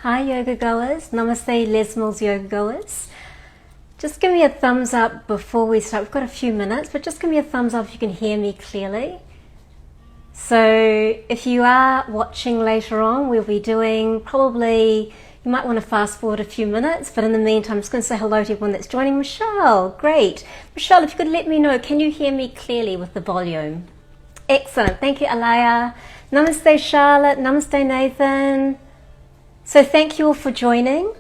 Hi yoga goers, Namaste Les Mills yoga goers. Just give me a thumbs up before we start. We've got a few minutes, but just give me a thumbs up if you can hear me clearly. So if you are watching later on, we'll be doing probably, you might want to fast forward a few minutes, but in the meantime, I'm just going to say hello to everyone that's joining. Michelle, great. Michelle, if you could let me know, can you hear me clearly with the volume? Excellent, thank you Alaya. Namaste Charlotte, Namaste Nathan. So thank you all for joining.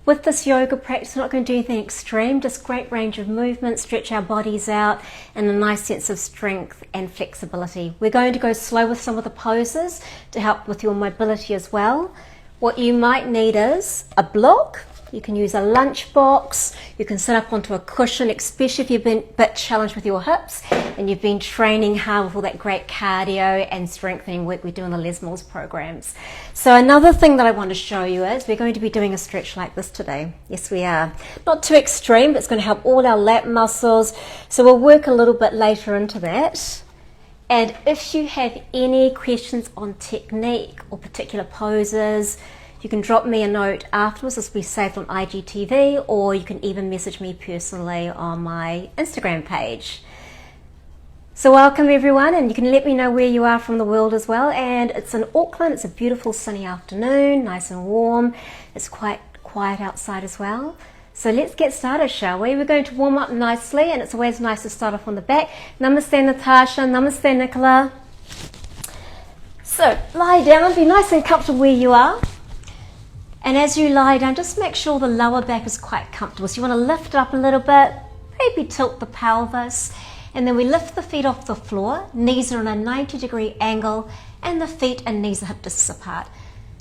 With this yoga practice, we're not going to do anything extreme, just great range of movement, stretch our bodies out, and a nice sense of strength and flexibility. We're going to go slow with some of the poses to help with your mobility as well. What you might need is a block. You can use a lunch box. You can sit up onto a cushion, especially if you've been a bit challenged with your hips and you've been training hard with all that great cardio and strengthening work we do in the Les Mills programs. So another thing that I want to show you is we're going to be doing a stretch like this today. Yes, we are. Not too extreme, but it's going to help all our lat muscles. So we'll work a little bit later into that. And if you have any questions on technique or particular poses, you can drop me a note afterwards. This will be saved on IGTV, or you can even message me personally on my Instagram page. So welcome everyone, and you can let me know where you are from the world as well. And it's in Auckland, it's a beautiful sunny afternoon, nice and warm. It's quite quiet outside as well. So let's get started, shall we? We're going to warm up nicely, and it's always nice to start off on the back. Namaste Natasha, Namaste Nicola. So lie down, be nice and comfortable where you are. And as you lie down, just make sure the lower back is quite comfortable. So you want to lift it up a little bit, maybe tilt the pelvis, and then we lift the feet off the floor. Knees are in a 90-degree angle, and the feet and knees are hip distance apart.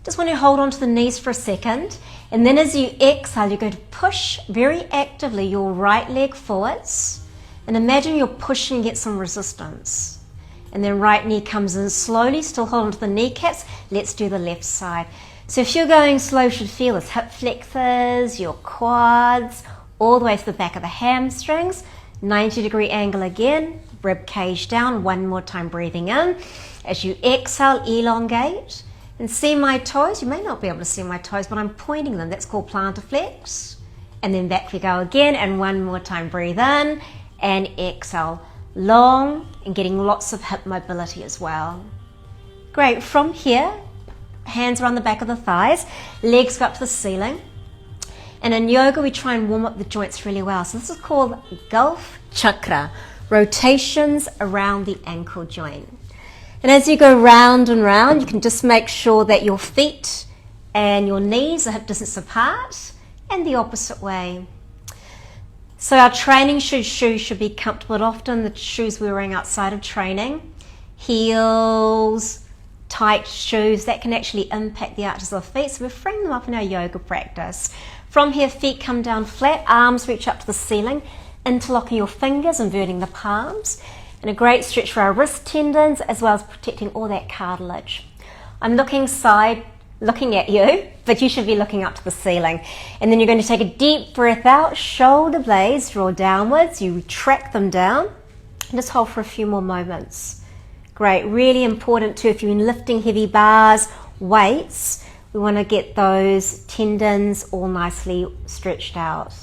Just want to hold on to the knees for a second, and then as you exhale, you're going to push very actively your right leg forwards, and imagine you're pushing and get some resistance. And then right knee comes in slowly, still hold on to the kneecaps. Let's do the left side. So if you're going slow, you should feel this hip flexors, your quads, all the way to the back of the hamstrings. 90-degree angle again, rib cage down. One more time, breathing in. As you exhale, elongate. And see my toes. You may not be able to see my toes, but I'm pointing them. That's called plantar flex. And then back we go again. And one more time, breathe in and exhale. Long and getting lots of hip mobility as well. Great. From here, hands around the back of the thighs, legs go up to the ceiling. And in yoga, we try and warm up the joints really well. So this is called Gulf Chakra, rotations around the ankle joint. And as you go round and round, you can just make sure that your feet and your knees are hip distance apart, and the opposite way. So our training shoes should be comfortable, but often the shoes we're wearing outside of training, heels, tight shoes, that can actually impact the arches of the feet, so we're freeing them up in our yoga practice. From here, feet come down flat, arms reach up to the ceiling, interlocking your fingers, inverting the palms, and a great stretch for our wrist tendons, as well as protecting all that cartilage. I'm looking at you, but you should be looking up to the ceiling. And then you're going to take a deep breath out, shoulder blades draw downwards, you retract them down, and just hold for a few more moments. Great, really important too, if you've been lifting heavy bars, weights, we want to get those tendons all nicely stretched out.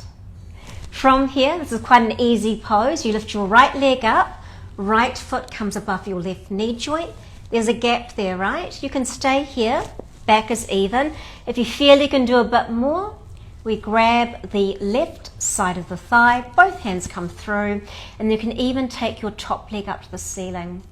From here, this is quite an easy pose. You lift your right leg up, right foot comes above your left knee joint. There's a gap there, right? You can stay here, back is even. If you feel you can do a bit more, we grab the left side of the thigh, both hands come through, and you can even take your top leg up to the ceiling.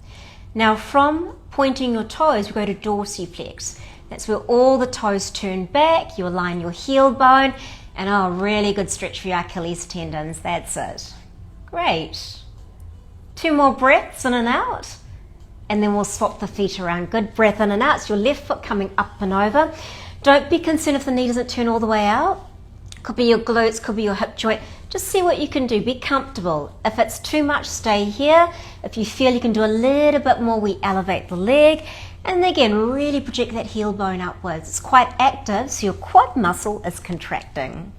Now from pointing your toes, we go to dorsiflex. That's where all the toes turn back, you align your heel bone, and a really good stretch for your Achilles tendons. That's it. Great. 2 more breaths in and out, and then we'll swap the feet around. Good breath in and out. So your left foot coming up and over. Don't be concerned if the knee doesn't turn all the way out. Could be your glutes, could be your hip joint. Just see what you can do. Be comfortable. If it's too much, stay here. If you feel you can do a little bit more, we elevate the leg. And again, really project that heel bone upwards. It's quite active, so your quad muscle is contracting.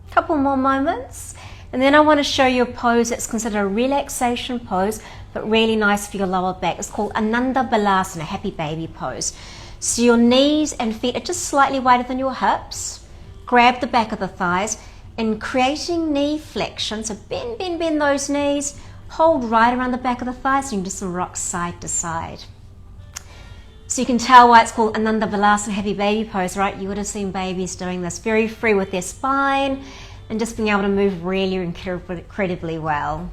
Couple more moments. And then I want to show you a pose that's considered a relaxation pose, but really nice for your lower back. It's called Ananda Balasana, happy baby pose. So your knees and feet are just slightly wider than your hips. Grab the back of the thighs and creating knee flexion. So bend those knees. Hold right around the back of the thighs and you can do some rocks side to side. So you can tell why it's called Ananda Vilasana Happy Baby Pose, right? You would have seen babies doing this, very free with their spine and just being able to move really incredibly well.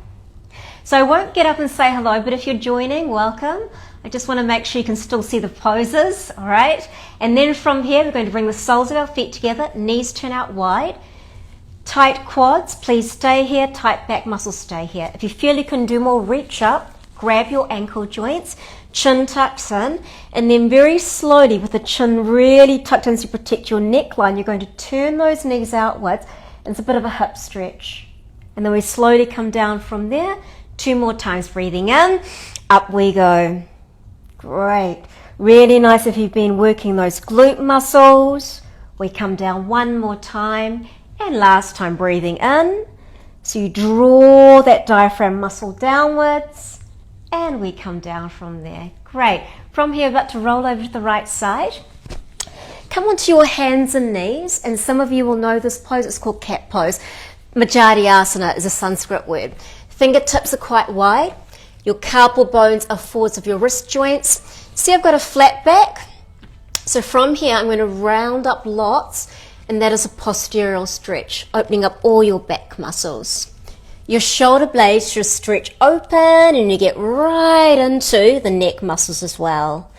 So I won't get up and say hello, but if you're joining, welcome. I just want to make sure you can still see the poses, all right? And then from here, we're going to bring the soles of our feet together, knees turn out wide. Tight quads, please stay here. Tight back muscles, stay here. If you feel you can do more, reach up, grab your ankle joints, chin tucks in, and then very slowly with the chin really tucked in to protect your neckline, you're going to turn those knees outwards. It's a bit of a hip stretch. And then we slowly come down from there. 2 more times, breathing in, up we go. Great. Really nice if you've been working those glute muscles. We come down 1 more time. And last time, breathing in. So you draw that diaphragm muscle downwards. And we come down from there. Great. From here, about to roll over to the right side. Come onto your hands and knees. And some of you will know this pose. It's called cat pose. Majadhyasana is a Sanskrit word. Fingertips are quite wide. Your carpal bones are forwards of your wrist joints. See, I've got a flat back. So from here, I'm going to round up lots, and that is a posterior stretch, opening up all your back muscles. Your shoulder blades should stretch open, and you get right into the neck muscles as well.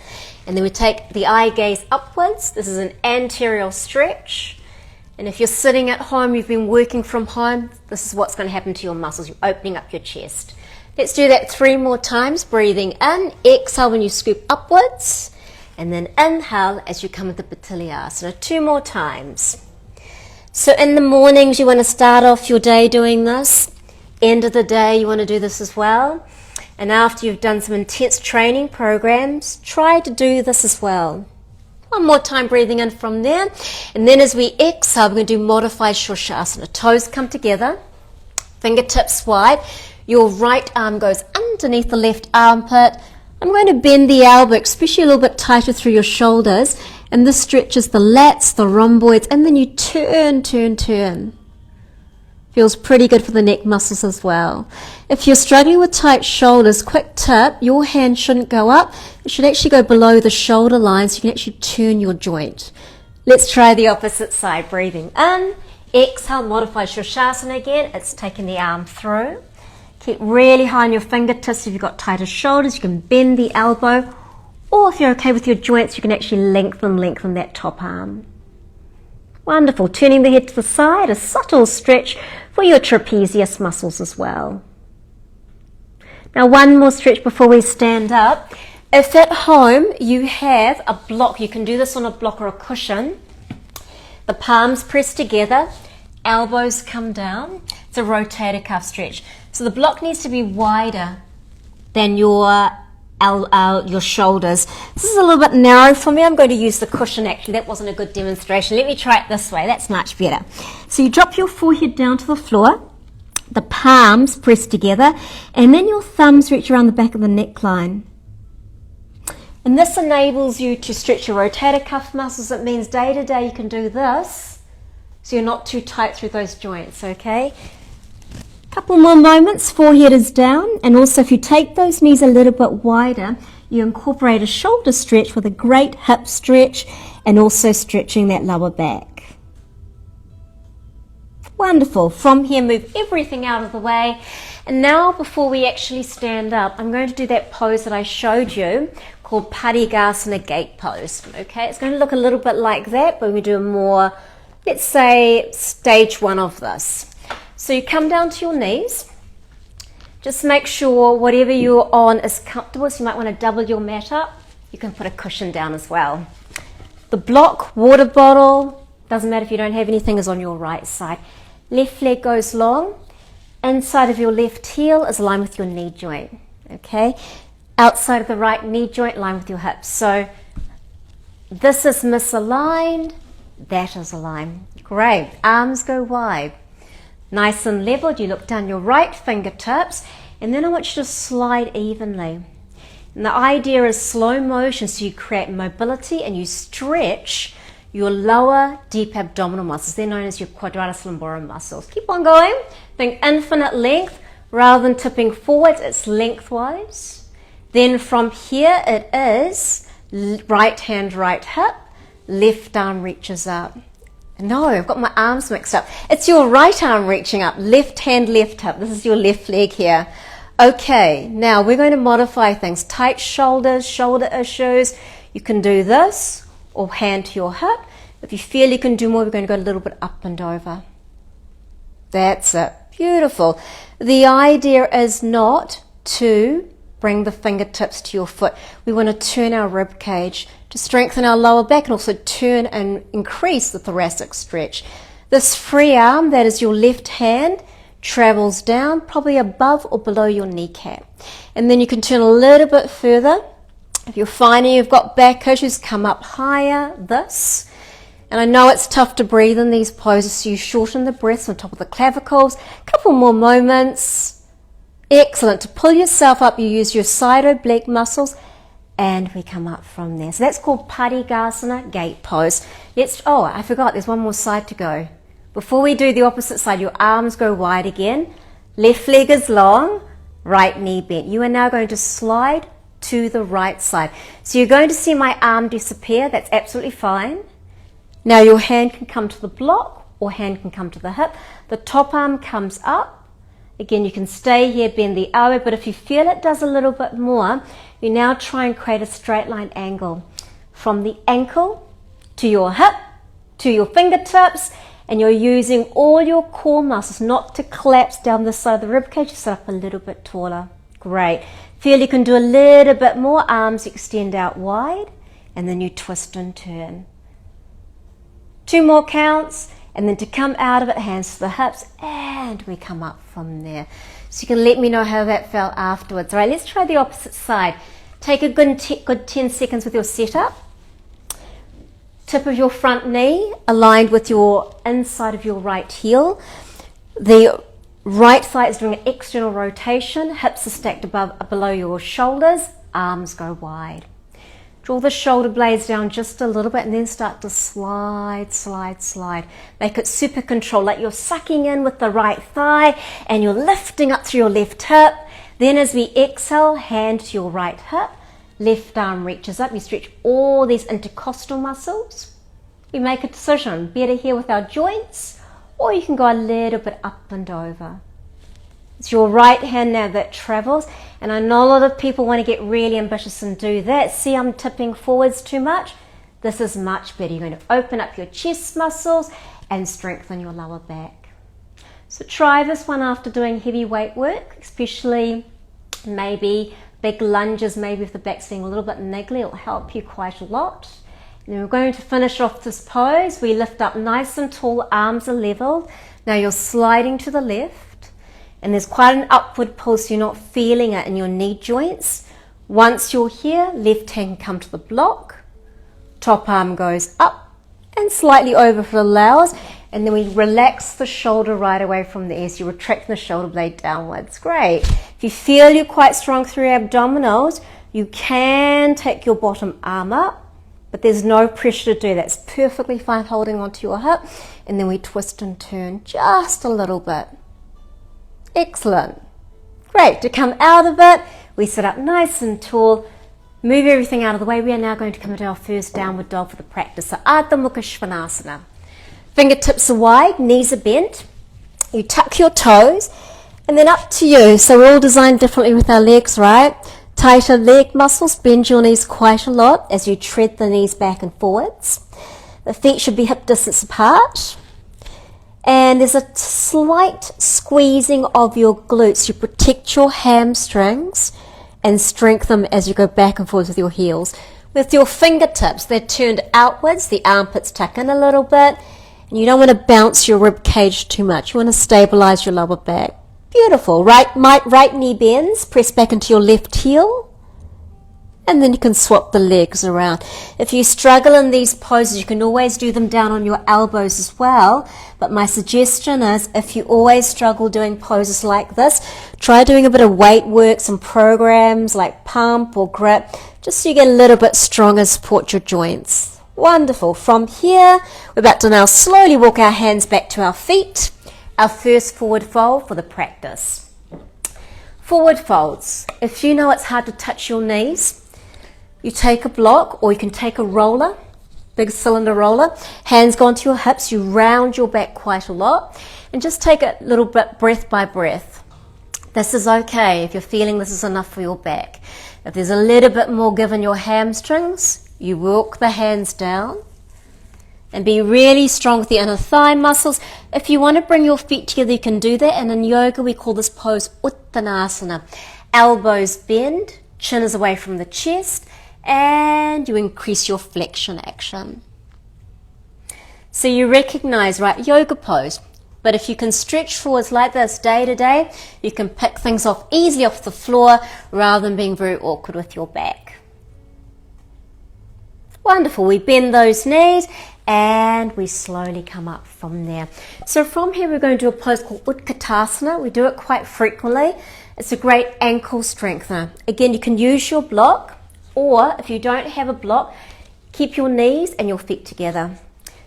And then we take the eye gaze upwards. This is an anterior stretch. And if you're sitting at home, you've been working from home, this is what's going to happen to your muscles. You're opening up your chest. Let's do that 3 more times. Breathing in, exhale when you scoop upwards, and then inhale as you come into Bhattilyasana. 2 more times. So in the mornings, you want to start off your day doing this. End of the day, you want to do this as well. And after you've done some intense training programs, try to do this as well. 1 more time, breathing in from there. And then as we exhale, we're going to do modified Shirshasana. Toes come together, fingertips wide. Your right arm goes underneath the left armpit. I'm going to bend the elbow, especially a little bit tighter through your shoulders. And this stretches the lats, the rhomboids, and then you turn. Feels pretty good for the neck muscles as well. If you're struggling with tight shoulders, quick tip, your hand shouldn't go up. It should actually go below the shoulder line so you can actually turn your joint. Let's try the opposite side. Breathing in, exhale, modify Shirshasana again. It's taking the arm through. Keep really high on your fingertips. If you've got tighter shoulders, you can bend the elbow. Or if you're okay with your joints, you can actually lengthen that top arm. Wonderful. Turning the head to the side, a subtle stretch for your trapezius muscles as well. Now 1 more stretch before we stand up. If at home you have a block, you can do this on a block or a cushion. The palms press together, elbows come down. It's a rotator cuff stretch. So the block needs to be wider than your shoulders. This is a little bit narrow for me. I'm going to use the cushion actually. That wasn't a good demonstration. Let me try it this way. That's much better. So you drop your forehead down to the floor, the palms press together, and then your thumbs reach around the back of the neckline. And this enables you to stretch your rotator cuff muscles. It means day to day you can do this so you're not too tight through those joints, okay? Couple more moments, forehead is down, and also if you take those knees a little bit wider, you incorporate a shoulder stretch with a great hip stretch and also stretching that lower back. Wonderful. From here, move everything out of the way. And now before we actually stand up, I'm going to do that pose that I showed you called Parigasana gate pose. Okay, it's going to look a little bit like that, but we do a more, let's say, stage 1 of this. So you come down to your knees. Just make sure whatever you're on is comfortable. So you might want to double your mat up. You can put a cushion down as well. The block, water bottle, doesn't matter if you don't have anything, is on your right side. Left leg goes long. Inside of your left heel is aligned with your knee joint. Okay. Outside of the right knee joint, aligned with your hips. So this is misaligned. That is aligned. Great. Arms go wide. Nice and leveled, you look down your right fingertips, and then I want you to slide evenly. And the idea is slow motion, so you create mobility and you stretch your lower deep abdominal muscles. They're known as your quadratus lumborum muscles. Keep on going. Think infinite length. Rather than tipping forwards, it's lengthwise. Then from here it is right hand, right hip. Left arm reaches up. No, I've got my arms mixed up. It's your right arm reaching up. Left hand, left hip. This is your left leg here. Okay, now we're going to modify things. Tight shoulders, shoulder issues. You can do this or hand to your hip. If you feel you can do more, we're going to go a little bit up and over. That's it. Beautiful. The idea is not to bring the fingertips to your foot. We want to turn our rib cage to strengthen our lower back and also turn and increase the thoracic stretch. This free arm, that is your left hand, travels down probably above or below your kneecap. And then you can turn a little bit further. If you're finding you've got back issues, come up higher, this. And I know it's tough to breathe in these poses, so you shorten the breaths on top of the clavicles. A couple more moments. Excellent. To pull yourself up, you use your side oblique muscles, and we come up from there. So that's called Parigasana gate pose. I forgot, there's one more side to go. Before we do the opposite side, your arms go wide again. Left leg is long, right knee bent. You are now going to slide to the right side. So you're going to see my arm disappear. That's absolutely fine. Now your hand can come to the block or hand can come to the hip. The top arm comes up. Again, you can stay here, bend the elbow, but if you feel it does a little bit more, you now try and create a straight line angle from the ankle to your hip, to your fingertips, and you're using all your core muscles not to collapse down the side of the rib cage. You sit up a little bit taller. Great. Feel you can do a little bit more. Arms extend out wide, and then you twist and turn. 2 more counts, and then to come out of it, hands to the hips, and we come up from there. So you can let me know how that felt afterwards. All right, let's try the opposite side. Take a good 10 seconds with your setup. Tip of your front knee aligned with your inside of your right heel. The right thigh is doing an external rotation. Hips are stacked below your shoulders. Arms go wide. Draw the shoulder blades down just a little bit and then start to slide, slide, slide. Make it super controlled, like you're sucking in with the right thigh and you're lifting up through your left hip. Then as we exhale, hand to your right hip. Left arm reaches up. You stretch all these intercostal muscles. We make a decision, better here with our joints, or you can go a little bit up and over. It's your right hand now that travels, and I know a lot of people want to get really ambitious and do that. See, I'm tipping forwards too much. This is much better. You're going to open up your chest muscles and strengthen your lower back. So try this one after doing heavy weight work, especially maybe big lunges, maybe if the back's feeling a little bit niggly, it'll help you quite a lot. And then we're going to finish off this pose. We lift up nice and tall, arms are leveled. Now you're sliding to the left, and there's quite an upward pull, so you're not feeling it in your knee joints. Once you're here, left hand come to the block, top arm goes up and slightly over for allows, and then we relax the shoulder right away from there. So you retract the shoulder blade downwards. Great. If you feel you're quite strong through your abdominals, you can take your bottom arm up, but there's no pressure to do that. It's perfectly fine holding onto your hip, and then we twist and turn just a little bit. Excellent. Great. To come out of it, we sit up nice and tall, move everything out of the way. We are now going to come into our first downward dog for the practice. So Ardha Mukha Svanasana. Fingertips are wide, knees are bent. You tuck your toes, and then up to you. So we're all designed differently with our legs, right? Tighter leg muscles, bend your knees quite a lot as you tread the knees back and forwards. The feet should be hip distance apart. And there's a slight squeezing of your glutes. You protect your hamstrings and strengthen them as you go back and forth with your heels. With your fingertips, they're turned outwards, the armpits tuck in a little bit, and you don't want to bounce your rib cage too much. You want to stabilize your lower back. Beautiful. Right knee bends, press back into your left heel, and then you can swap the legs around. If you struggle in these poses, you can always do them down on your elbows as well. But my suggestion is, if you always struggle doing poses like this, Try doing a bit of weight work, some programs like pump or grip, just so you get a little bit stronger, support your joints. Wonderful. From here, we're about to now slowly walk our hands back to our feet. Our first forward fold for the practice. Forward folds. If you know it's hard to touch your knees, you take a block or you can take a roller, big cylinder roller, hands go onto your hips, you round your back quite a lot, and just take it a little bit breath by breath. This is okay if you're feeling this is enough for your back. If there's a little bit more give in your hamstrings, you walk the hands down and be really strong with the inner thigh muscles. If you want to bring your feet together, you can do that. And in yoga, we call this pose Uttanasana. Elbows bend, chin is away from the chest, and you increase your flexion action. So you recognize, right, yoga pose. But if you can stretch forwards like this day to day, you can pick things off easily off the floor rather than being very awkward with your back. Wonderful. We bend those knees and we slowly come up from there. So from here we're going to do a pose called Utkatasana. We do it quite frequently. It's a great ankle strengthener. Again, you can use your block, or if you don't have a block, keep your knees and your feet together.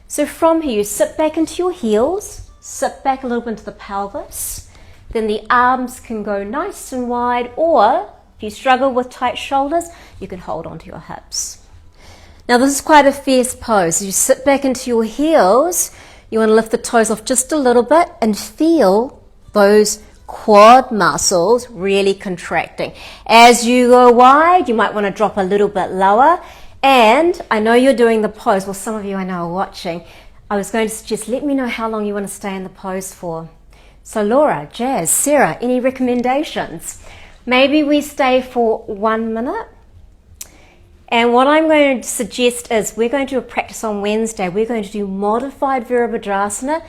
So from here you sit back into your heels, sit back a little bit into the pelvis, then the arms can go nice and wide, or if you struggle with tight shoulders, you can hold onto your hips. Now this is quite a fierce pose. As you sit back into your heels, you want to lift the toes off just a little bit and feel those quad muscles really contracting. As you go wide, you might want to drop a little bit lower. And I know you're doing the pose, well some of you I know are watching. I was going to suggest, let me know how long you want to stay in the pose for. So Laura, Jazz, Sarah, any recommendations? Maybe we stay for 1 minute. And what I'm going to suggest is we're going to do a practice on Wednesday. We're going to do modified Virabhadrasana,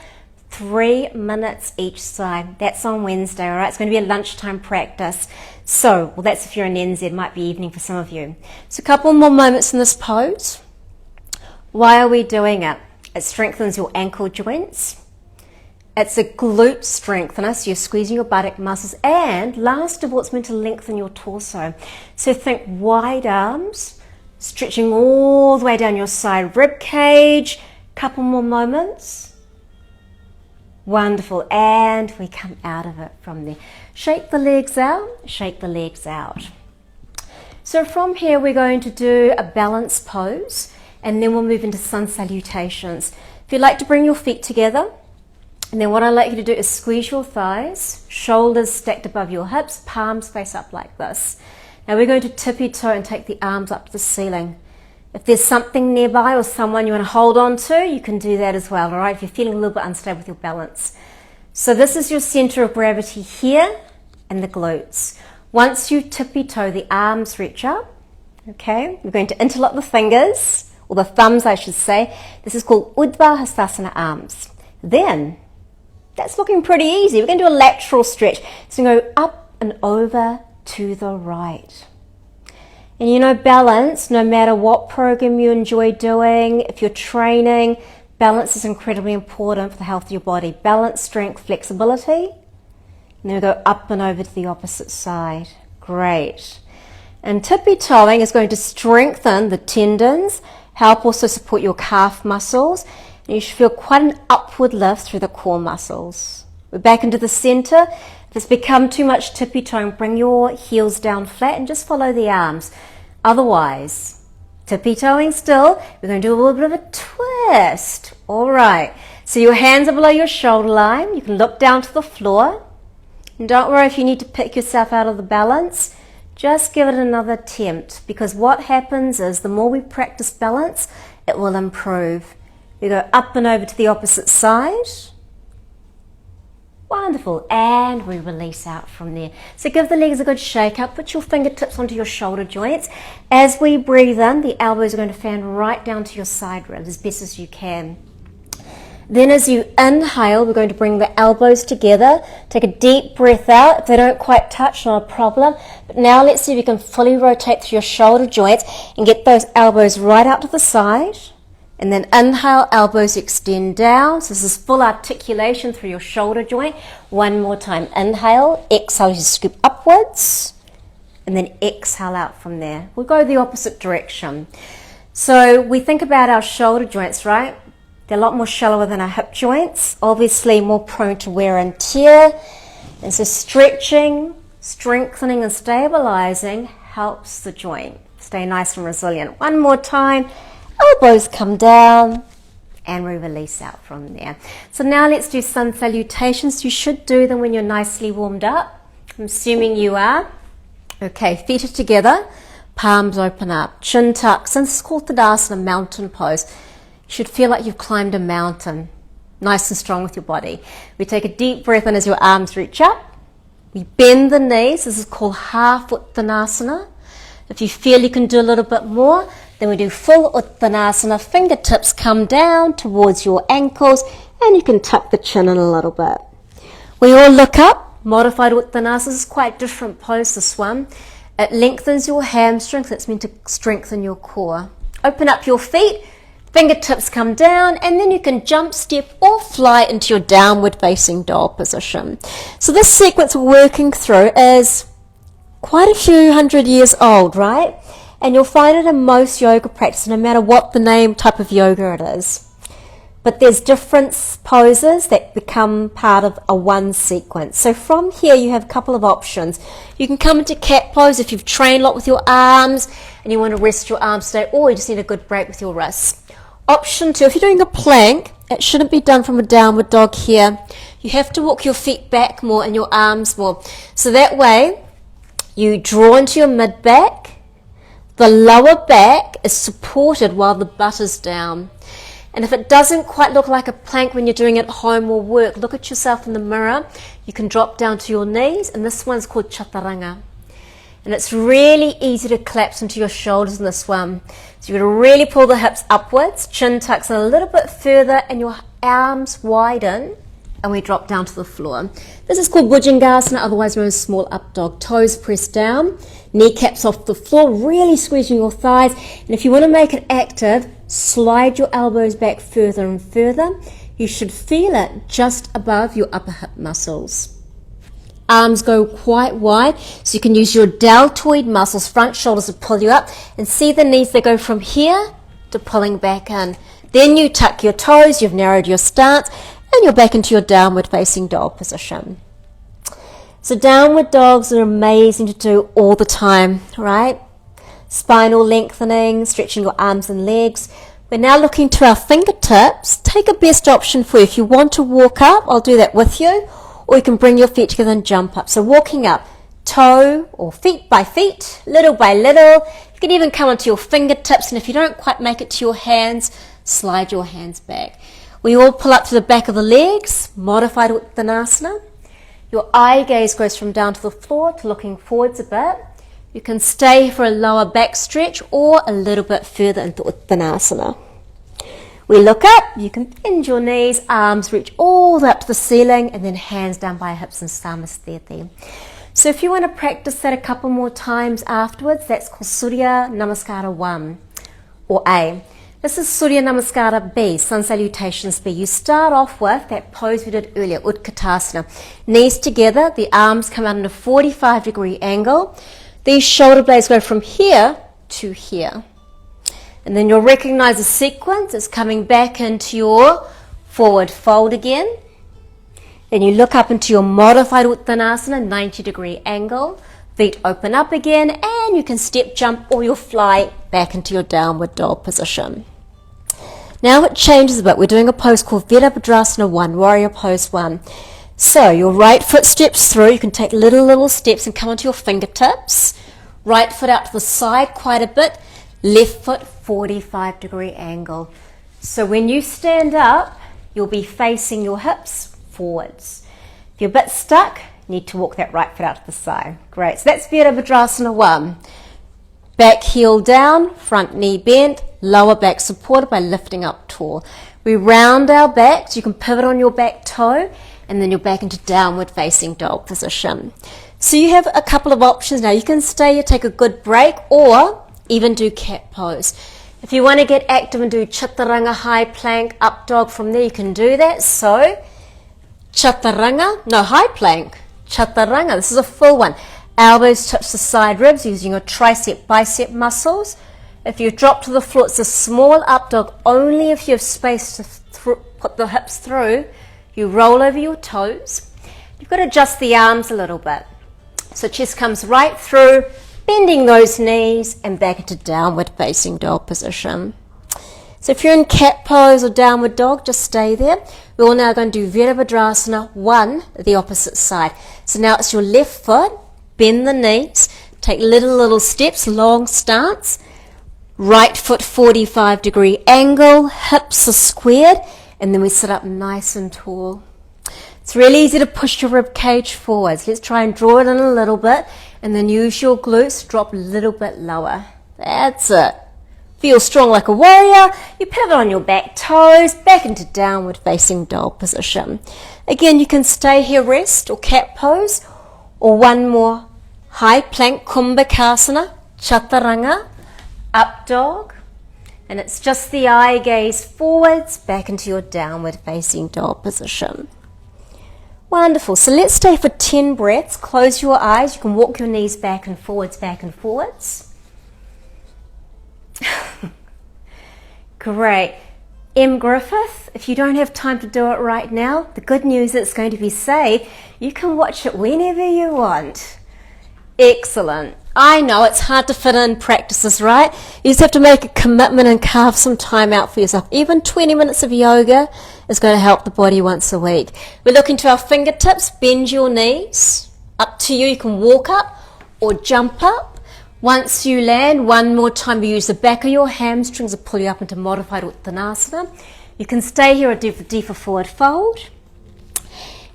3 minutes each side. That's on Wednesday, all right? It's going to be a lunchtime practice. So, well, that's if you're in NZ, it might be evening for some of you. So a couple more moments in this pose. Why are we doing it? It strengthens your ankle joints. It's a glute strengthener, so you're squeezing your buttock muscles. And last of all, it's meant to lengthen your torso. So think wide arms, stretching all the way down your side rib cage. Couple more moments. Wonderful. And we come out of it from there. Shake the legs out, shake the legs out. So from here, we're going to do a balance pose, and then we'll move into sun salutations. If you'd like to bring your feet together, and then what I'd like you to do is squeeze your thighs, shoulders stacked above your hips, palms face up like this. Now we're going to tippy toe and take the arms up to the ceiling. If there's something nearby or someone you want to hold on to, you can do that as well, all right, if you're feeling a little bit unstable with your balance. So this is your center of gravity here and the glutes. Once you tippy toe, the arms reach up, okay? We're going to interlock the fingers, or the thumbs I should say. This is called Urdhva Hastasana arms. Then, that's looking pretty easy. We're going to do a lateral stretch. So we're going to go up and over to the right. And you know, balance, no matter what program you enjoy doing, if you're training, balance is incredibly important for the health of your body. Balance, strength, flexibility. And then we go up and over to the opposite side. Great. And tippy toeing is going to strengthen the tendons, help also support your calf muscles. And you should feel quite an upward lift through the core muscles. We're back into the center. If it's become too much tippy toeing, bring your heels down flat and just follow the arms. Otherwise, tippy toeing still, we're going to do a little bit of a twist. All right. So your hands are below your shoulder line. You can look down to the floor. And don't worry if you need to pick yourself out of the balance. Just give it another attempt, because what happens is the more we practice balance, it will improve. We go up and over to the opposite side. Wonderful. And we release out from there. So give the legs a good shake up. Put your fingertips onto your shoulder joints. As we breathe in, the elbows are going to fan right down to your side ribs as best as you can. Then as you inhale, we're going to bring the elbows together. Take a deep breath out. If they don't quite touch, not a problem. But now let's see if you can fully rotate through your shoulder joints and get those elbows right out to the side. And then inhale, elbows extend down. So this is full articulation through your shoulder joint. One more time. Inhale, exhale, you scoop upwards. And then exhale out from there. We'll go the opposite direction. So we think about our shoulder joints, right? They're a lot more shallower than our hip joints. Obviously more prone to wear and tear. And so stretching, strengthening and stabilizing helps the joint stay nice and resilient. One more time. Elbows come down and we release out from there. So now let's do sun salutations. You should do them when you're nicely warmed up. I'm assuming you are. Okay, feet are together, palms open up, chin tucks. And this is called Tadasana, mountain pose. You should feel like you've climbed a mountain, nice and strong with your body. We take a deep breath in as your arms reach up. We bend the knees. This is called half Uttanasana. If you feel you can do a little bit more, then we do full Uttanasana. Fingertips come down towards your ankles and you can tuck the chin in a little bit. We all look up. Modified Uttanasana. This is quite different pose, this one. It lengthens your hamstrings. It's meant to strengthen your core. Open up your feet. Fingertips come down and then you can jump, step or fly into your downward facing dog position. So this sequence we're working through is quite a few hundred years old, right? And you'll find it in most yoga practice, no matter what the name type of yoga it is. But there's different poses that become part of a one sequence. So from here you have a couple of options. You can come into cat pose if you've trained a lot with your arms and you want to rest your arms today, or you just need a good break with your wrists. Option 2, if you're doing a plank, it shouldn't be done from a downward dog here. You have to walk your feet back more and your arms more. So that way you draw into your mid back. The lower back is supported while the butt is down. And if it doesn't quite look like a plank when you're doing it at home or work, look at yourself in the mirror. You can drop down to your knees, and this one's called chaturanga. And it's really easy to collapse into your shoulders in this one. So you're going to really pull the hips upwards, chin tucks in a little bit further, and your arms widen, and we drop down to the floor. This is called Bhujangasana, otherwise known as small up dog. Toes pressed down, kneecaps off the floor, really squeezing your thighs. And if you want to make it active, slide your elbows back further and further. You should feel it just above your upper hip muscles. Arms go quite wide, so you can use your deltoid muscles, front shoulders, to pull you up. And see the knees, they go from here to pulling back in. Then you tuck your toes, you've narrowed your stance, and you're back into your downward facing dog position. So downward dogs are amazing to do all the time, right? Spinal lengthening, stretching your arms and legs. We're now looking to our fingertips. Take a best option for you. If you want to walk up, I'll do that with you. Or you can bring your feet together and jump up. So walking up, toe or feet by feet, little by little. You can even come onto your fingertips. And if you don't quite make it to your hands, slide your hands back. We all pull up to the back of the legs, modified Uttanasana. Your eye gaze goes from down to the floor to looking forwards a bit. You can stay for a lower back stretch or a little bit further into Uttanasana. We look up, you can bend your knees, arms reach all the way up to the ceiling, and then hands down by hips and Samasthiti. So if you want to practice that a couple more times afterwards, that's called Surya Namaskara 1 or A. This is Surya Namaskara B, Sun Salutations B. You start off with that pose we did earlier, Utkatasana. Knees together, the arms come out in a 45-degree angle. These shoulder blades go from here to here. And then you'll recognize the sequence. It's coming back into your forward fold again. Then you look up into your modified Uttanasana, 90-degree angle. Feet open up again, and you can step, jump, or you'll fly back into your downward dog position. Now it changes a bit. We're doing a pose called Virabhadrasana 1, Warrior Pose 1. So your right foot steps through. You can take little steps and come onto your fingertips. Right foot out to the side quite a bit. Left foot, 45-degree angle. So when you stand up, you'll be facing your hips forwards. If you're a bit stuck, you need to walk that right foot out to the side. Great. So that's Virabhadrasana 1. Back heel down, front knee bent, lower back supported by lifting up tall. We round our back, so you can pivot on your back toe, and then you're back into downward facing dog position. So you have a couple of options now. You can stay here, take a good break, or even do cat pose. If you want to get active and do chaturanga, high plank, up dog from there, you can do that. So, chaturanga, no, high plank, chaturanga, this is a full one. Elbows touch the side ribs using your tricep, bicep muscles. If you drop to the floor, it's a small up dog, only if you have space to put the hips through. You roll over your toes. You've got to adjust the arms a little bit. So chest comes right through, bending those knees and back into downward facing dog position. So if you're in cat pose or downward dog, just stay there. We're all now going to do Virabhadrasana 1, the opposite side. So now it's your left foot, bend the knees, take little steps, long stance. Right foot 45-degree angle, hips are squared, and then we sit up nice and tall. It's really easy to push your rib cage forwards. Let's try and draw it in a little bit, and then use your glutes, drop a little bit lower. That's it. Feel strong like a warrior. You pivot on your back toes, back into downward facing dog position. Again, you can stay here, rest, or cat pose, or one more high plank, kumbhakasana, chaturanga, up dog, and it's just the eye gaze forwards, back into your downward facing dog position. Wonderful. So let's stay for 10 breaths. Close your eyes. You can walk your knees back and forwards, back and forwards. Great. M. Griffith, if you don't have time to do it right now, the good news is it's going to be saved. You can watch it whenever you want. Excellent. I know it's hard to fit in practices, right? You just have to make a commitment and carve some time out for yourself. Even 20 minutes of yoga is going to help the body once a week. We're looking to our fingertips. Bend your knees. Up to you. You can walk up or jump up. Once you land, one more time, you use the back of your hamstrings to pull you up into modified Uttanasana. You can stay here or do a deeper forward fold.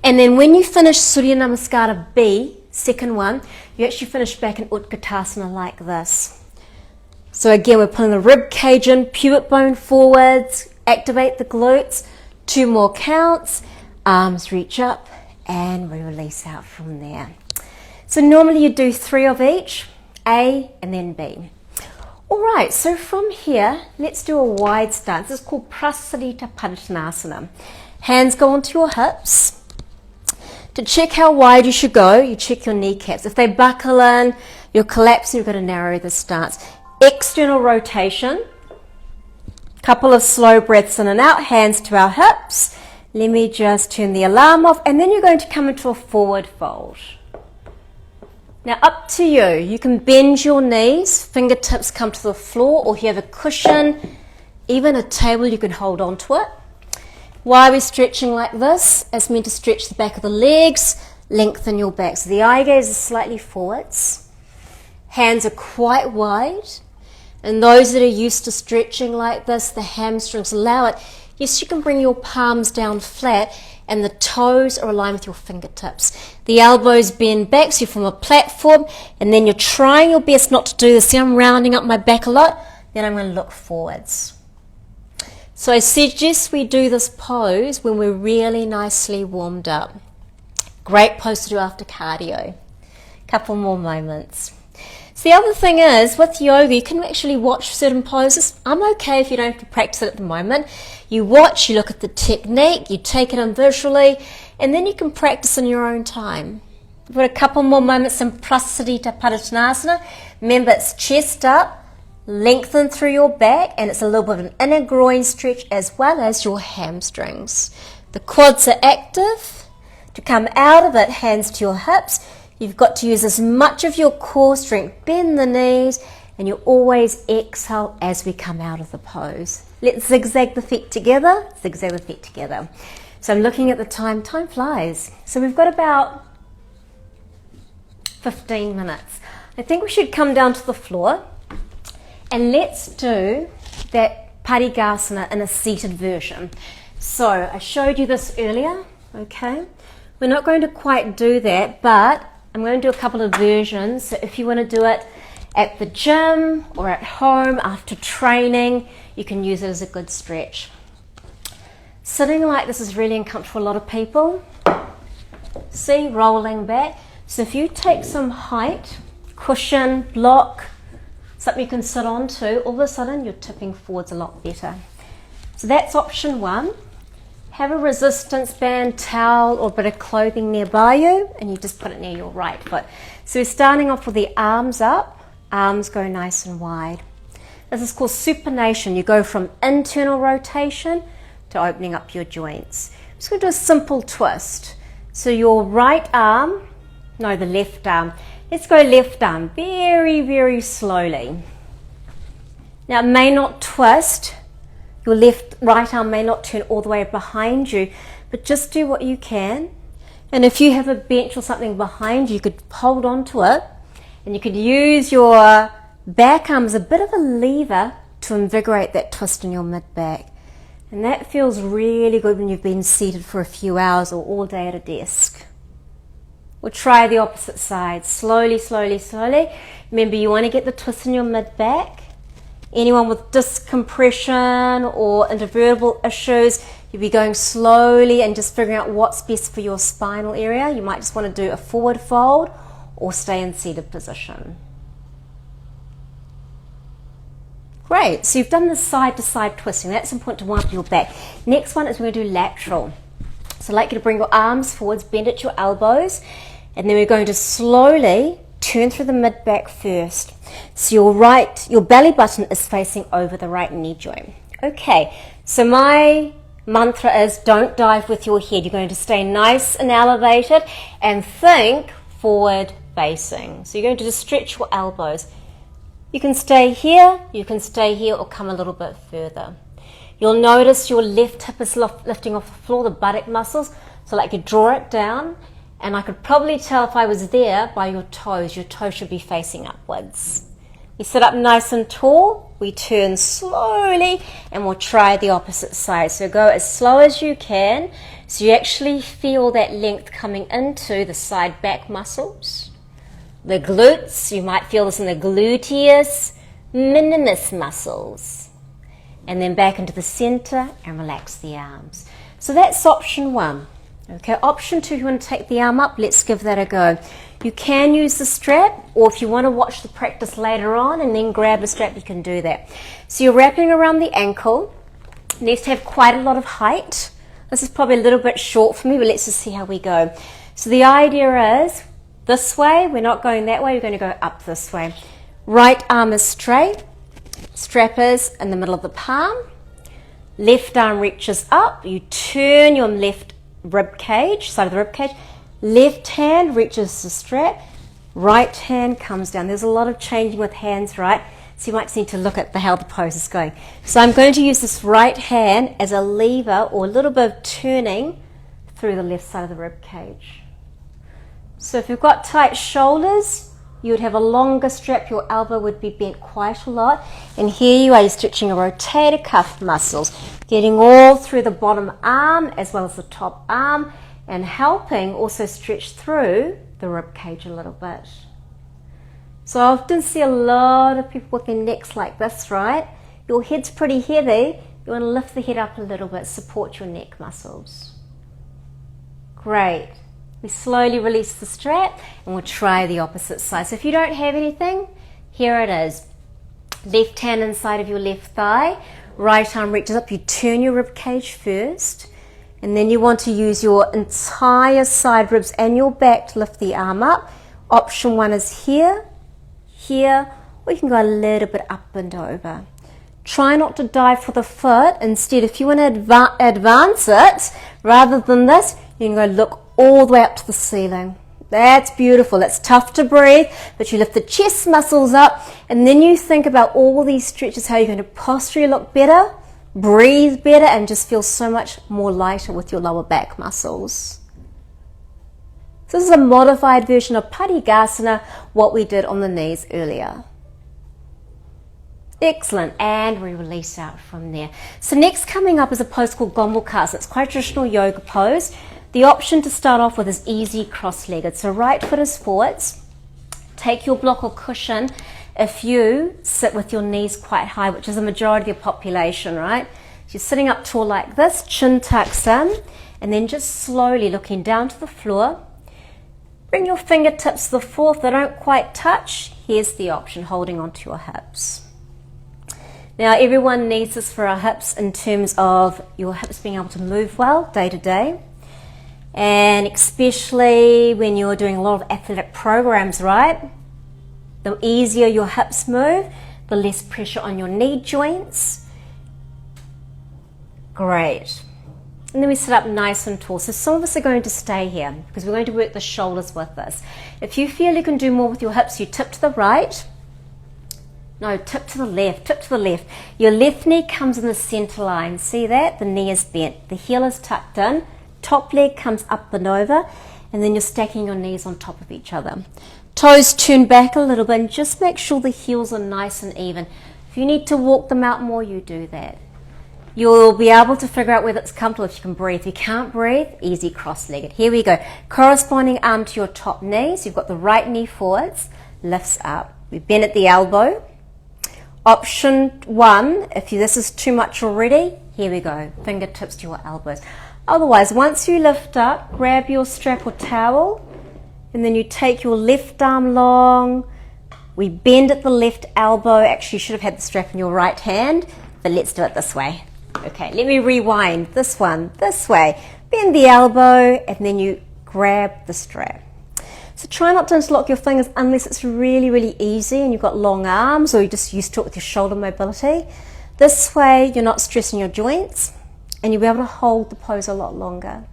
And then when you finish Surya Namaskara B, second one, you actually finish back in Utkatasana like this. So again, we're pulling the rib cage in, pubic bone forwards, activate the glutes. 2 more counts, arms reach up, and we release out from there. So normally you do 3 of each, A and then B. All right, so from here, let's do a wide stance. This is called Prasarita Padottanasana. Hands go onto your hips. To check how wide you should go, you check your kneecaps. If they buckle in, you're collapsing, you've got to narrow the stance. External rotation. Couple of slow breaths in and out, hands to our hips. Let me just turn the alarm off, and then you're going to come into a forward fold. Now up to you. You can bend your knees, fingertips come to the floor, or if you have a cushion, even a table, you can hold on to it. Why are we stretching like this? It's meant to stretch the back of the legs, lengthen your back. So the eye gaze is slightly forwards. Hands are quite wide. And those that are used to stretching like this, the hamstrings allow it. Yes, you can bring your palms down flat and the toes are aligned with your fingertips. The elbows bend back so you form a platform, and then you're trying your best not to do this. See, I'm rounding up my back a lot. Then I'm going to look forwards. So I suggest we do this pose when we're really nicely warmed up. Great pose to do after cardio. Couple more moments. So the other thing is, with yoga, you can actually watch certain poses. I'm okay if you don't have to practice it at the moment. You watch, you look at the technique, you take it in visually, and then you can practice in your own time. We've got a couple more moments in Prasarita Padottanasana. Remember, it's chest up, lengthen through your back, and it's a little bit of an inner groin stretch as well as your hamstrings. The quads are active. To come out of it, hands to your hips. You've got to use as much of your core strength. Bend the knees, and you always exhale as we come out of the pose. Let's zigzag the feet together. Zigzag the feet together. So I'm looking at the time. Time flies. So we've got about 15 minutes. I think we should come down to the floor. And let's do that Parigasana in a seated version. So I showed you this earlier, okay? We're not going to quite do that, but I'm going to do a couple of versions. So if you want to do it at the gym or at home after training, you can use it as a good stretch. Sitting like this is really uncomfortable for a lot of people. See, rolling back. So if you take some height, cushion, block, something you can sit on to, all of a sudden you're tipping forwards a lot better. So that's option one. Have a resistance band, towel, or a bit of clothing nearby you, and you just put it near your right foot. So we're starting off with the arms up, arms go nice and wide. This is called supination. You go from internal rotation to opening up your joints. I'm just going to do a simple twist. So your right arm, no, the left arm. Let's go left arm, very, very slowly. Now it may not twist, your right arm may not turn all the way behind you, but just do what you can. And if you have a bench or something behind you, you could hold on to it, and you could use your back arm as a bit of a lever to invigorate that twist in your mid-back. And that feels really good when you've been seated for a few hours or all day at a desk. We'll try the opposite side, slowly, slowly, slowly. Remember, you want to get the twist in your mid-back. Anyone with disc compression or intervertebral issues, you'll be going slowly and just figuring out what's best for your spinal area. You might just want to do a forward fold or stay in seated position. Great, so you've done the side to side twisting. That's important to warm up your back. Next one is we're going to do lateral. So I'd like you to bring your arms forwards, bend at your elbows, and then we're going to slowly turn through the mid-back first. So your belly button is facing over the right knee joint. Okay, so my mantra is don't dive with your head. You're going to stay nice and elevated and think forward facing. So you're going to just stretch your elbows. You can stay here, or come a little bit further. You'll notice your left hip is lifting off the floor, the buttock muscles. So like you draw it down, and I could probably tell if I was there by your toes. Your toes should be facing upwards. You sit up nice and tall, we turn slowly, and we'll try the opposite side. So go as slow as you can, so you actually feel that length coming into the side back muscles. The glutes, you might feel this in the gluteus minimus muscles. And then back into the center and relax the arms. So that's option one. Okay, option two, if you want to take the arm up, let's give that a go. You can use the strap, or if you want to watch the practice later on and then grab a strap, you can do that. So you're wrapping around the ankle. It needs to have quite a lot of height. This is probably a little bit short for me, but let's just see how we go. So the idea is this way, we're not going that way, we're going to go up this way. Right arm is straight, strap is in the middle of the palm. Left arm reaches up, you turn your left rib cage, side of the rib cage. Left hand reaches the strap, right hand comes down. There's a lot of changing with hands, right? So you might just need to look at how the pose is going. So I'm going to use this right hand as a lever or a little bit of turning through the left side of the rib cage. So if you've got tight shoulders, you would have a longer strap, your elbow would be bent quite a lot. And here you are, you're stretching your rotator cuff muscles, getting all through the bottom arm as well as the top arm, and helping also stretch through the rib cage a little bit. So I often see a lot of people with their necks like this, right? Your head's pretty heavy, you want to lift the head up a little bit, support your neck muscles. Great. We slowly release the strap and we'll try the opposite side. So if you don't have anything, here it is. Left hand inside of your left thigh, right arm reaches up, you turn your rib cage first, and then you want to use your entire side ribs and your back to lift the arm up. Option one is here, here, or you can go a little bit up and over. Try not to dive for the foot. Instead, if you want to advance it, rather than this, you can go look all the way up to the ceiling. That's beautiful. It's tough to breathe, but you lift the chest muscles up, and then you think about all these stretches, how you're going to posture look better, breathe better, and just feel so much more lighter with your lower back muscles. So this is a modified version of Parigasana, what we did on the knees earlier. Excellent, and we release out from there. So next coming up is a pose called Gombal. It's quite a traditional yoga pose. The option to start off with is easy cross-legged. So right foot is forwards. Take your block or cushion if you sit with your knees quite high, which is the majority of the population, right? So you're sitting up tall like this, chin tucks in, and then just slowly looking down to the floor. Bring your fingertips to the floor. If they don't quite touch, here's the option, holding onto your hips. Now everyone needs this for our hips in terms of your hips being able to move well day to day, and especially when you're doing a lot of athletic programs, right? The easier your hips move, the less pressure on your knee joints. Great. And then we sit up nice and tall. So some of us are going to stay here because we're going to work the shoulders with this. If you feel you can do more with your hips, you tip to the right. No, tip to the left, tip to the left. Your left knee comes in the center line. See that? The knee is bent. The heel is tucked in. Top leg comes up and over. And then you're stacking your knees on top of each other. Toes turn back a little bit and just make sure the heels are nice and even. If you need to walk them out more, you do that. You'll be able to figure out whether it's comfortable if you can breathe. If you can't breathe, easy cross-legged. Here we go. Corresponding arm to your top knee. So you've got the right knee forwards, lifts up. We bend at the elbow. Option 1, if this is too much already, here we go. Fingertips to your elbows. Otherwise, once you lift up, grab your strap or towel, and then you take your left arm long. We bend at the left elbow. Actually, you should have had the strap in your right hand, but let's do it this way. Okay, let me rewind. This one, this way. Bend the elbow, and then you grab the strap. So try not to interlock your fingers unless it's really, really easy and you've got long arms or you're just used to it with your shoulder mobility. This way, you're not stressing your joints and you'll be able to hold the pose a lot longer.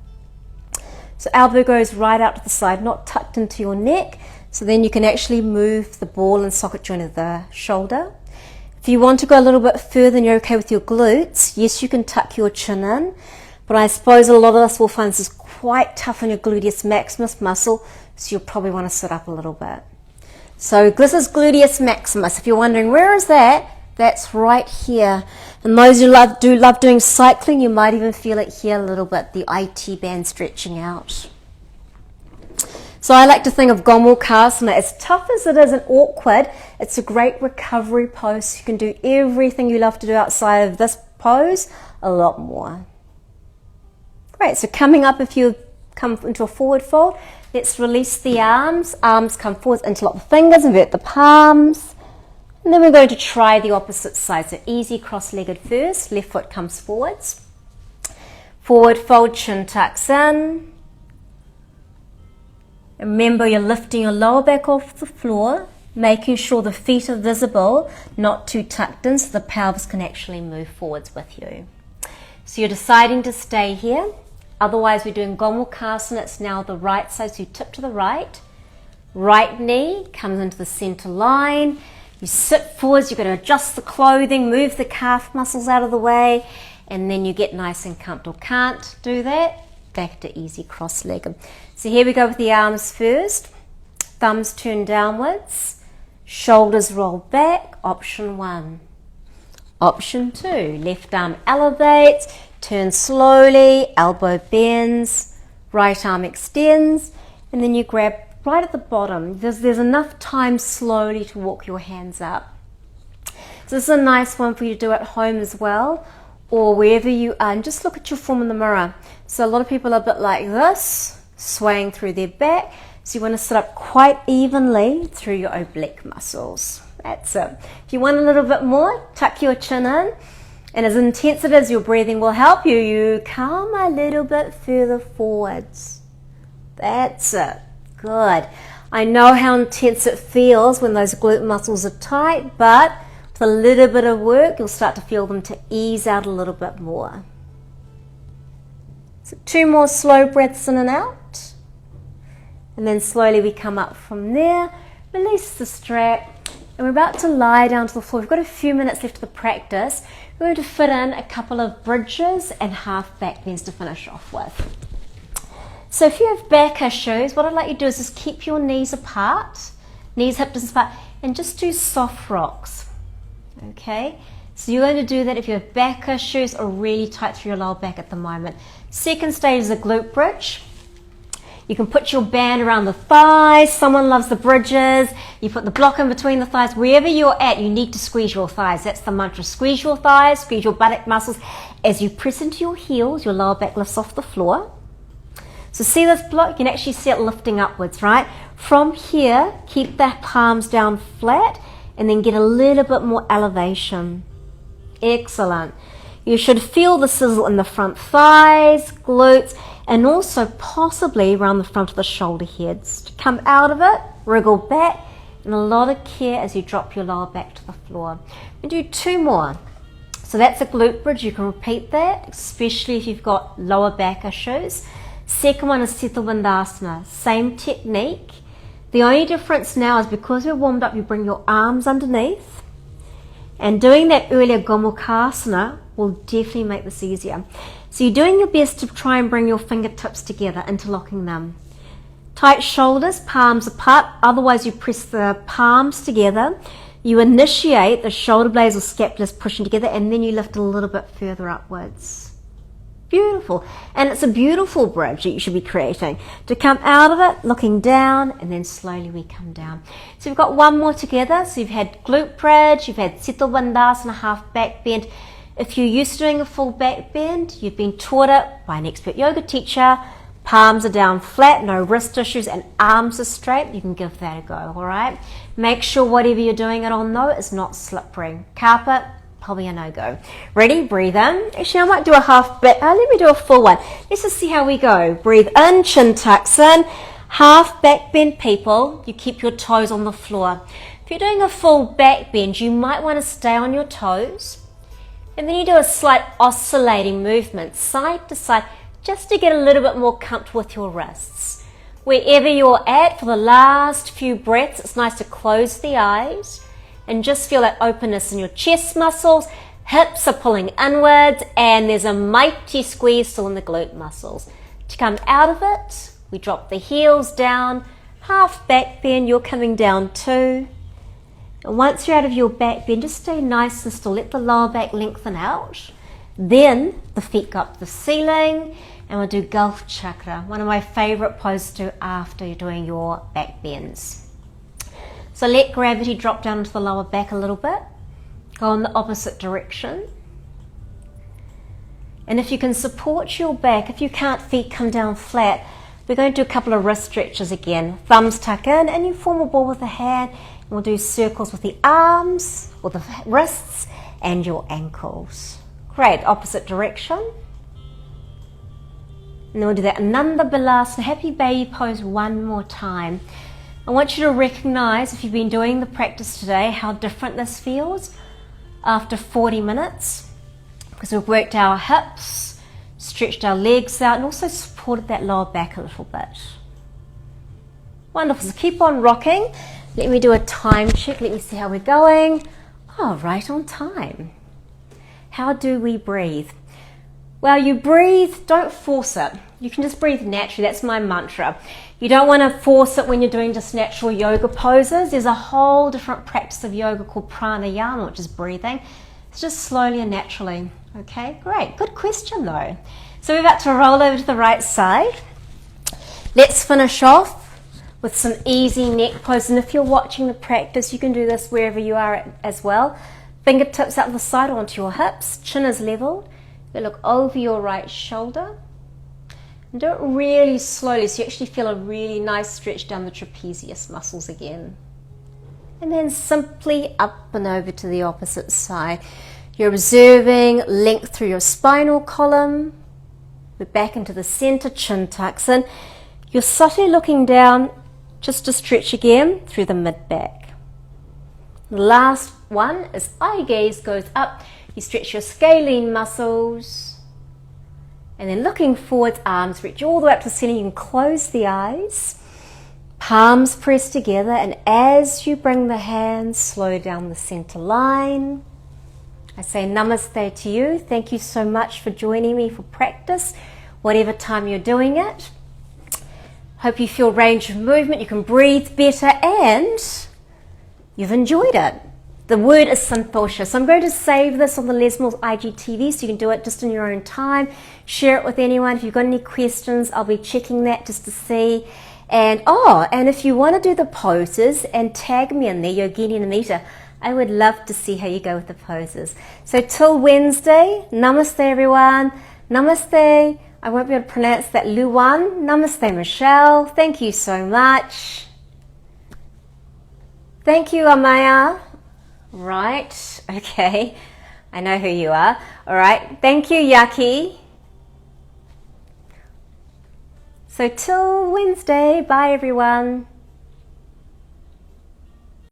So elbow goes right out to the side, not tucked into your neck. So then you can actually move the ball and socket joint of the shoulder. If you want to go a little bit further and you're okay with your glutes, yes, you can tuck your chin in. But I suppose a lot of us will find this is quite tough on your gluteus maximus muscle, so you'll probably want to sit up a little bit. So this is gluteus maximus. If you're wondering, where is that? That's right here. And those who love doing cycling, you might even feel it here a little bit, the IT band stretching out. So I like to think of Gomukhasana. As tough as it is and awkward, it's a great recovery pose. You can do everything you love to do outside of this pose, a lot more. Great, so coming up, if you come into a forward fold, let's release the arms. Arms come forwards, interlock the fingers, invert the palms. And then we're going to try the opposite side. So easy cross-legged first, left foot comes forwards. Forward fold, chin tucks in. And remember, you're lifting your lower back off the floor, making sure the feet are visible, not too tucked in, so the pelvis can actually move forwards with you. So you're deciding to stay here. Otherwise, we're doing Gomukhasana. It's now the right side, so you tip to the right. Right knee comes into the center line. You sit forwards, you're going to adjust the clothing, move the calf muscles out of the way, and then you get nice and comfortable. Can't do that? Back to easy cross-legged. So here we go with the arms first. Thumbs turn downwards. Shoulders roll back. Option 1. Option 2. Left arm elevates. Turn slowly. Elbow bends. Right arm extends. And then you grab right at the bottom. There's enough time slowly to walk your hands up. So this is a nice one for you to do at home as well, or wherever you are, and just look at your form in the mirror. So a lot of people are a bit like this, swaying through their back. So you want to sit up quite evenly through your oblique muscles. That's it. If you want a little bit more, tuck your chin in. And as intensive as your breathing will help you, you come a little bit further forwards. That's it. Good. I know how intense it feels when those glute muscles are tight, but with a little bit of work, you'll start to feel them to ease out a little bit more. So 2 more slow breaths in and out. And then slowly we come up from there, release the strap, and we're about to lie down to the floor. We've got a few minutes left of the practice. We're going to fit in a couple of bridges and half back bends to finish off with. So if you have back issues, what I'd like you to do is just keep your knees apart, knees hip distance apart, and just do soft rocks. Okay? So you're going to do that if you have back issues or really tight through your lower back at the moment. Second stage is a glute bridge. You can put your band around the thighs. Someone loves the bridges. You put the block in between the thighs. Wherever you're at, you need to squeeze your thighs. That's the mantra. Squeeze your thighs, squeeze your buttock muscles. As you press into your heels, your lower back lifts off the floor. So see this block? You can actually see it lifting upwards, right? From here, keep the palms down flat and then get a little bit more elevation. Excellent. You should feel the sizzle in the front thighs, glutes, and also possibly around the front of the shoulder heads. To come out of it, wriggle back, and a lot of care as you drop your lower back to the floor. And do 2 more. So that's a glute bridge. You can repeat that, especially if you've got lower back issues. Second one is Sita Bandhasana. Same technique. The only difference now is because we're warmed up, you bring your arms underneath. And doing that earlier Gomukhasana will definitely make this easier. So you're doing your best to try and bring your fingertips together, interlocking them. Tight shoulders, palms apart, otherwise you press the palms together. You initiate the shoulder blades or scapulas pushing together, and then you lift a little bit further upwards. Beautiful. And it's a beautiful bridge that you should be creating. To come out of it, looking down, and then slowly we come down. So we've got one more together. So you've had glute bridge, you've had Sita Bandhasana, half back bend. If you're used to doing a full back bend, you've been taught it by an expert yoga teacher. Palms are down flat, no wrist issues, and arms are straight. You can give that a go, all right? Make sure whatever you're doing it on, though, is not slippery. Carpet, probably a no-go. Ready? Breathe in. Actually, I might do a half back. Let me do a full one. Let's just see how we go. Breathe in, chin tucks in. Half back bend, people. You keep your toes on the floor. If you're doing a full back bend, you might want to stay on your toes. And then you do a slight oscillating movement, side to side, just to get a little bit more comfortable with your wrists. Wherever you're at, for the last few breaths, it's nice to close the eyes and just feel that openness in your chest muscles. Hips are pulling inwards, and there's a mighty squeeze still in the glute muscles. To come out of it, we drop the heels down, half back bend, you're coming down too. And once you're out of your back bend, just stay nice and still. Let the lower back lengthen out. Then the feet go up to the ceiling, and we'll do Gulf Chakra, one of my favorite poses to do after you're doing your back bends. So let gravity drop down into the lower back a little bit. Go in the opposite direction. And if you can support your back, if you can't, feet come down flat, we're going to do a couple of wrist stretches again. Thumbs tuck in, and you form a ball with the hand. And we'll do circles with the arms, or the wrists, and your ankles. Great, opposite direction. And then we'll do that Ananda Balasana, happy baby pose one more time. I want you to recognize, if you've been doing the practice today, how different this feels after 40 minutes. Because we've worked our hips, stretched our legs out, and also supported that lower back a little bit. Wonderful, so keep on rocking. Let me do a time check, let me see how we're going. Oh, right on time. How do we breathe? Well, you breathe, don't force it. You can just breathe naturally, that's my mantra. You don't want to force it when you're doing just natural yoga poses. There's a whole different practice of yoga called pranayama, which is breathing. It's just slowly and naturally. Okay, great. Good question though. So we're about to roll over to the right side. Let's finish off with some easy neck poses. And if you're watching the practice, you can do this wherever you are as well. Fingertips out the side onto your hips, chin is leveled. You look over your right shoulder. And do it really slowly so you actually feel a really nice stretch down the trapezius muscles again. And then simply up and over to the opposite side. You're observing length through your spinal column. We're back into the center, chin tucks in. You're subtly looking down just to stretch again through the mid-back. The last one is eye gaze goes up. You stretch your scalene muscles. And then looking forwards, arms reach all the way up to the ceiling. You can close the eyes. Palms press together. And as you bring the hands, slow down the center line. I say namaste to you. Thank you so much for joining me for practice, whatever time you're doing it. Hope you feel range of movement. You can breathe better and you've enjoyed it. The word is santosha. So I'm going to save this on the Les Mills IGTV so you can do it just in your own time. Share it with anyone. If you've got any questions, I'll be checking that just to see. And if you want to do the poses and tag me in there, Yogini and Anita, I would love to see how you go with the poses. So till Wednesday, namaste everyone. Namaste. I won't be able to pronounce that. Luan, namaste Michelle, thank you so much. Thank you Amaya. Right, okay, I know who you are. All right, thank you Yaki. So till Wednesday, bye everyone.